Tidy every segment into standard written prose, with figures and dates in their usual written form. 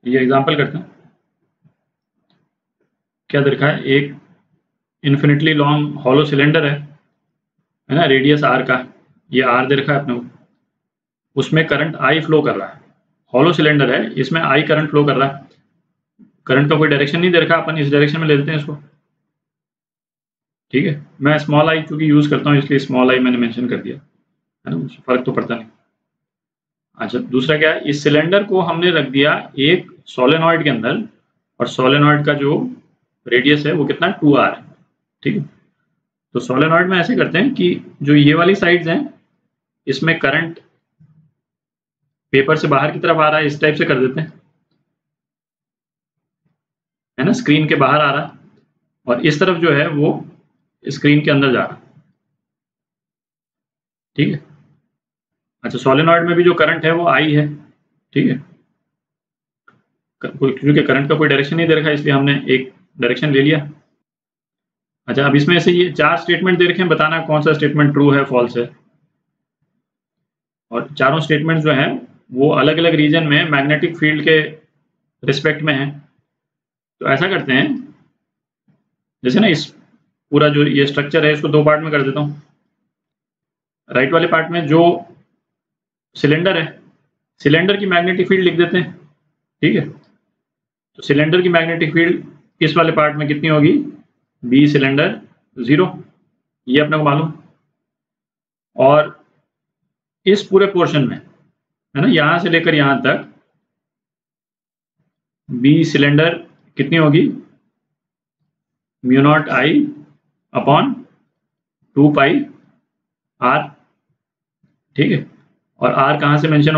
ये एग्जांपल करते हैं। क्या दे रखा है, एक इन्फिनिटली लॉन्ग हॉलो सिलेंडर है ना, रेडियस आर का, ये आर दे रखा है अपने को, उसमें करंट आई फ्लो कर रहा है, हॉलो सिलेंडर है, इसमें आई करंट फ्लो कर रहा है। करंट का कोई डायरेक्शन नहीं दे रखा, अपन इस डायरेक्शन में ले लेते हैं इसको, ठीक है। मैं स्मॉल आई चूंकि यूज करता हूँ इसलिए स्मॉल आई मैंने मेंशन कर दिया, है ना, फर्क तो पड़ता नहीं। अच्छा, दूसरा क्या है, इस सिलेंडर को हमने रख दिया एक सोलेनॉइड के अंदर, और सोलेनॉइड का जो रेडियस है वो कितना है, 2r है, ठीक है। तो सोलेनॉइड में ऐसे करते हैं कि जो ये वाली साइड्स हैं इसमें करंट पेपर से बाहर की तरफ आ रहा है, इस टाइप से कर देते हैं, है ना, स्क्रीन के बाहर आ रहा है, और इस तरफ जो है वो स्क्रीन के अंदर जा रहा है, ठीक है। अच्छा, सोलेनॉइड में भी जो करंट है वो आई है, ठीक है, क्योंकि करंट का कोई डायरेक्शन नहीं दे रखा है इसलिए हमने एक डायरेक्शन ले लिया। अच्छा, अब इसमें से ये 4 स्टेटमेंट दे रखे हैं, बताना कौन सा स्टेटमेंट ट्रू है फॉल्स है, और चारों स्टेटमेंट जो हैं वो अलग अलग रीजन में मैग्नेटिक फील्ड के रिस्पेक्ट में है। तो ऐसा करते हैं, जैसे ना इस पूरा जो ये स्ट्रक्चर है इसको 2 पार्ट में कर देता हूँ। राइट वाले पार्ट में जो सिलेंडर है, सिलेंडर की मैग्नेटिक फील्ड लिख देते हैं, ठीक है। तो सिलेंडर की मैग्नेटिक फील्ड इस वाले पार्ट में कितनी होगी, बी सिलेंडर 0, ये अपने को मालूम। और इस पूरे पोर्शन में, है ना, यहां से लेकर यहां तक बी सिलेंडर कितनी होगी, mu naught I upon 2 pi r, ठीक है। और आर कहाँ से मेजर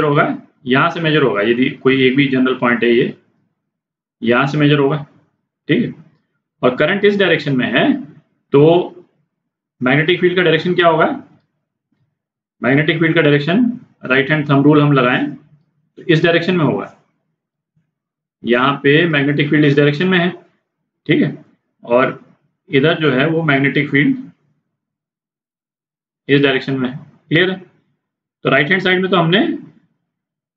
होगा, यहाँ से मेजर होगा, यदि कोई एक भी जनरल पॉइंट है ये यहाँ से मेजर होगा, ठीक है। और करंट इस डायरेक्शन में है तो मैग्नेटिक फील्ड का डायरेक्शन क्या होगा, मैग्नेटिक फील्ड का direction, right hand thumb rule हम लगाएं तो इस डायरेक्शन में होगा, यहाँ पे मैग्नेटिक फील्ड इस डायरेक्शन में है, ठीक है, और इधर जो है वो मैग्नेटिक फील्ड इस डायरेक्शन में है, क्लियर है। तो राइट हैंड साइड में तो हमने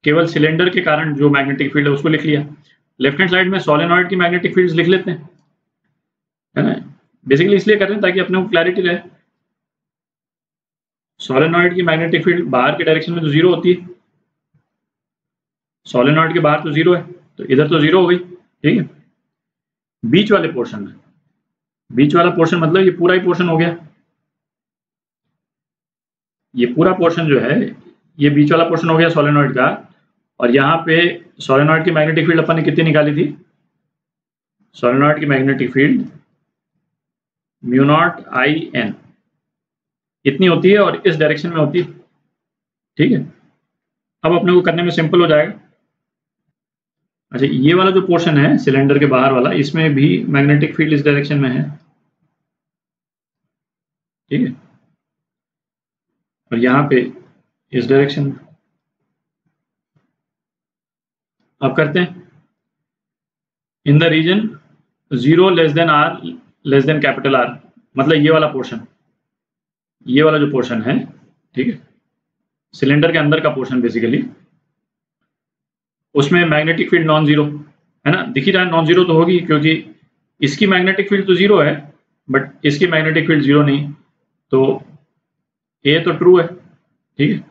केवल सिलेंडर के कारण जो मैग्नेटिक फील्ड है उसको लिख लिया, लेफ्ट हैंड साइड में सोलेनॉइड की मैग्नेटिक फील्ड्स लिख लेते हैं, है ना। बेसिकली इसलिए कर रहे हैं ताकि अपने को क्लैरिटी रहे। सोलेनॉइड की मैग्नेटिक फील्ड बाहर के डायरेक्शन में तो 0 होती है, सोलेनॉइड के बाहर तो 0 है, तो इधर तो 0 हो गई, ठीक है। बीच वाले पोर्शन में, बीच वाला पोर्शन मतलब ये पूरा ही पोर्शन हो गया, ये पूरा पोर्शन जो है ये बीच वाला पोर्शन हो गया सोलेनॉइड का। और यहाँ पे सोलेनॉइड की मैग्नेटिक फील्ड अपन ने कितनी निकाली थी, सोलेनॉइड की magnetic field mu naught I n इतनी होती है और इस डायरेक्शन में होती है, ठीक है। अब अपने को करने में सिंपल हो जाएगा। अच्छा, ये वाला जो पोर्शन है सिलेंडर के बाहर वाला, इसमें भी मैग्नेटिक फील्ड इस डायरेक्शन में है, ठीक है, और यहाँ पे इस डायरेक्शन में। अब करते हैं, in the region 0 less than r less than capital R, मतलब ये वाला पोर्शन, ये वाला जो पोर्शन है, ठीक है, सिलेंडर के अंदर का पोर्शन बेसिकली, उसमें मैग्नेटिक फील्ड नॉन जीरो है ना, दिख ही रहा है नॉन जीरो तो होगी क्योंकि इसकी मैग्नेटिक फील्ड तो 0 है बट इसकी मैग्नेटिक फील्ड 0 नहीं, तो ए तो ट्रू है, ठीक है।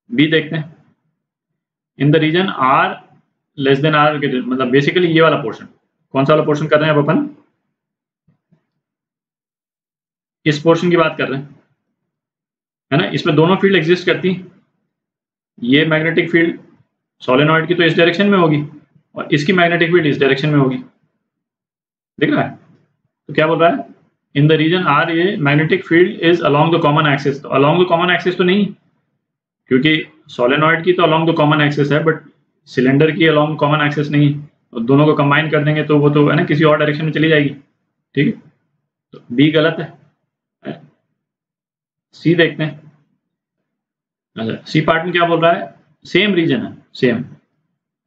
बी देखते हैं, in the region r less than R, मतलब बेसिकली ये वाला पोर्शन, कौन सा वाला पोर्शन कर रहे हैं अब अपन, इस पोर्शन की बात कर रहे हैं, है ना। इसमें दोनों फील्ड एग्जिस्ट करती हैं, ये मैग्नेटिक फील्ड सोलेनॉइड की तो इस डायरेक्शन में होगी और इसकी मैग्नेटिक फील्ड इस डायरेक्शन में होगी, दिख रहा है। तो क्या बोल रहा है, इन द रीजन आर ये magnetic field is along the common axis, तो अलोंग द कॉमन एक्सिस तो नहीं, क्योंकि सोलेनॉइड की तो अलोंग द कॉमन एक्सिस है बट सिलेंडर की अलोंग कॉमन एक्सिस नहीं, तो दोनों को कंबाइन कर देंगे तो वो तो है ना किसी और डायरेक्शन में चली जाएगी, ठीक है। तो बी गलत है, सी देखते हैं। अच्छा, सी पार्ट में क्या बोल रहा है, सेम रीजन है, सेम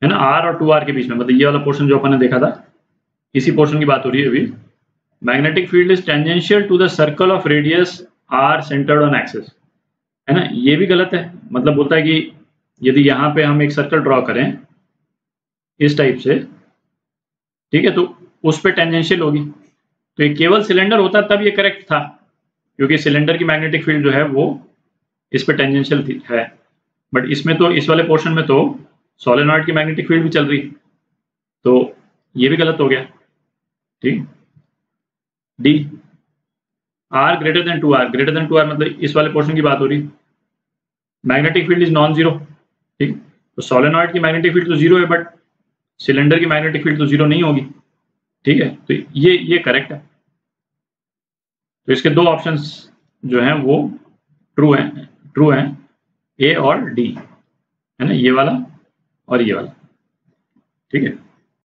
है ना, आर और 2r के बीच में, मतलब ये वाला पोर्शन जो अपन ने देखा था इसी पोर्शन की बात हो रही है अभी। Magnetic field is tangential to the circle of radius r centred on axis, है ना, ये भी गलत है। मतलब बोलता है कि यदि यहाँ पे हम एक सर्कल ड्रॉ करें इस टाइप से, ठीक है, तो उस पे टेंजेंशियल होगी। तो ये केवल सिलेंडर होता तब ये करेक्ट था, क्योंकि सिलेंडर की मैग्नेटिक फील्ड जो है वो इस पे टेंजेंशियल है। बट इसमें तो, इस वाले पोर्शन में तो सोलेनॉइड की मैग्नेटिक फील्ड भी चल रही, तो ये भी गलत हो गया। ठीक, D, r greater than 2r, greater than 2r मतलब इस वाले पोर्शन की बात हो रही, magnetic field is non zero. ठीक, तो सोलेनॉइड की मैग्नेटिक फील्ड तो जीरो है, बट सिलेंडर की मैग्नेटिक फील्ड तो जीरो नहीं होगी। ठीक है, तो ये करेक्ट है। तो इसके दो ऑप्शंस जो हैं वो ट्रू हैं, ए और डी, है ना, ये वाला और ये वाला। ठीक है।